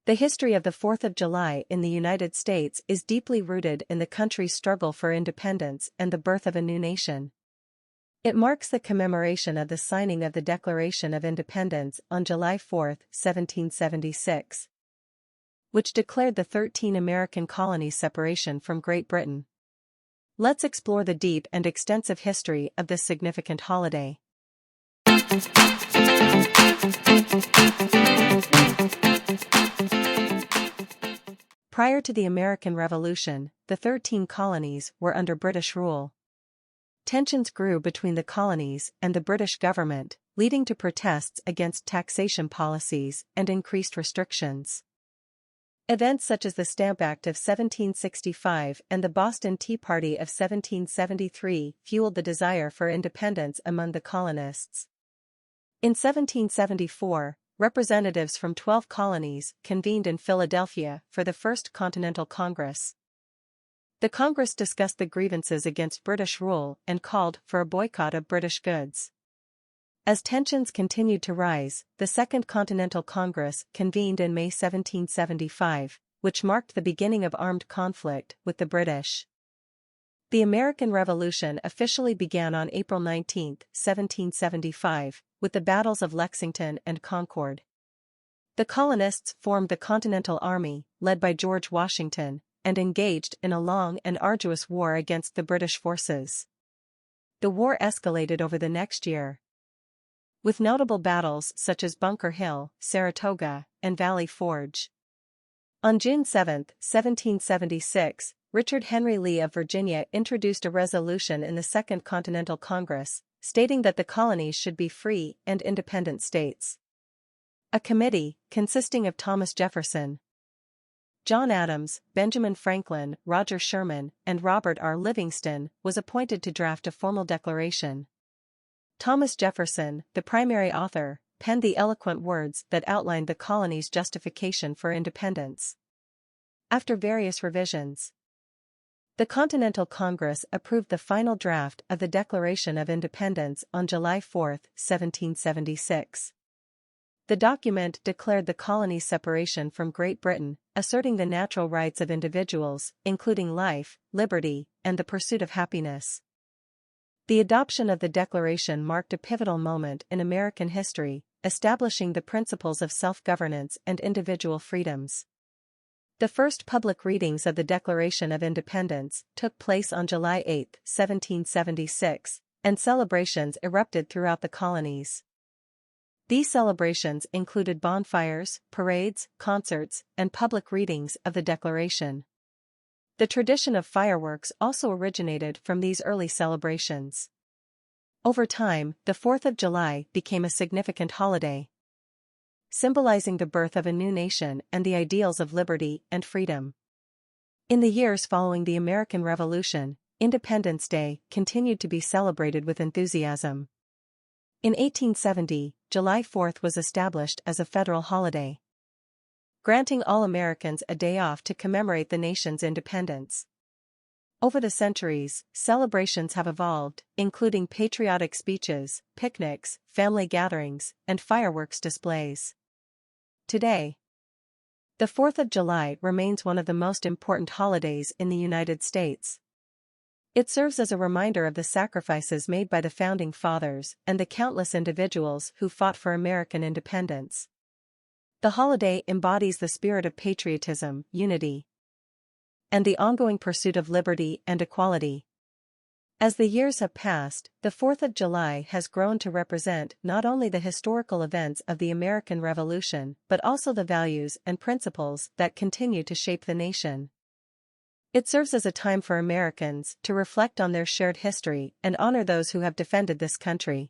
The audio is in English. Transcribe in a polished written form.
The history of the 4th of July in the United States is deeply rooted in the country's struggle for independence and the birth of a new nation. It marks the commemoration of the signing of the Declaration of Independence on July 4, 1776, which declared the 13 American colonies' separation from Great Britain. Let's explore the deep and extensive history of this significant holiday. Prior to the American Revolution, the 13 colonies were under British rule. Tensions grew between the colonies and the British government, leading to protests against taxation policies and increased restrictions. Events such as the Stamp Act of 1765 and the Boston Tea Party of 1773 fueled the desire for independence among the colonists. In 1774, representatives from 12 colonies convened in Philadelphia for the First Continental Congress. The Congress discussed the grievances against British rule and called for a boycott of British goods. As tensions continued to rise, the Second Continental Congress convened in May 1775, which marked the beginning of armed conflict with the British. The American Revolution officially began on April 19, 1775, with the battles of Lexington and Concord. The colonists formed the Continental Army, led by George Washington, and engaged in a long and arduous war against the British forces. The war escalated over the next year, with notable battles such as Bunker Hill, Saratoga, and Valley Forge. On June 7, 1776, Richard Henry Lee of Virginia introduced a resolution in the Second Continental Congress, stating that the colonies should be free and independent states. A committee, consisting of Thomas Jefferson, John Adams, Benjamin Franklin, Roger Sherman, and Robert R. Livingston, was appointed to draft a formal declaration. Thomas Jefferson, the primary author, penned the eloquent words that outlined the colony's justification for independence. After various revisions, the Continental Congress approved the final draft of the Declaration of Independence on July 4, 1776. The document declared the colony's separation from Great Britain, asserting the natural rights of individuals, including life, liberty, and the pursuit of happiness. The adoption of the Declaration marked a pivotal moment in American history, establishing the principles of self-governance and individual freedoms. The first public readings of the Declaration of Independence took place on July 8, 1776, and celebrations erupted throughout the colonies. These celebrations included bonfires, parades, concerts, and public readings of the Declaration. The tradition of fireworks also originated from these early celebrations. Over time, the 4th of July became a significant holiday, symbolizing the birth of a new nation and the ideals of liberty and freedom. In the years following the American Revolution, Independence Day continued to be celebrated with enthusiasm. In 1870, July 4th was established as a federal holiday, granting all Americans a day off to commemorate the nation's independence. Over the centuries, celebrations have evolved, including patriotic speeches, picnics, family gatherings, and fireworks displays. Today, the 4th of July remains one of the most important holidays in the United States. It serves as a reminder of the sacrifices made by the Founding Fathers and the countless individuals who fought for American independence. The holiday embodies the spirit of patriotism, unity, and the ongoing pursuit of liberty and equality. As the years have passed, the 4th of July has grown to represent not only the historical events of the American Revolution but also the values and principles that continue to shape the nation. It serves as a time for Americans to reflect on their shared history and honor those who have defended this country.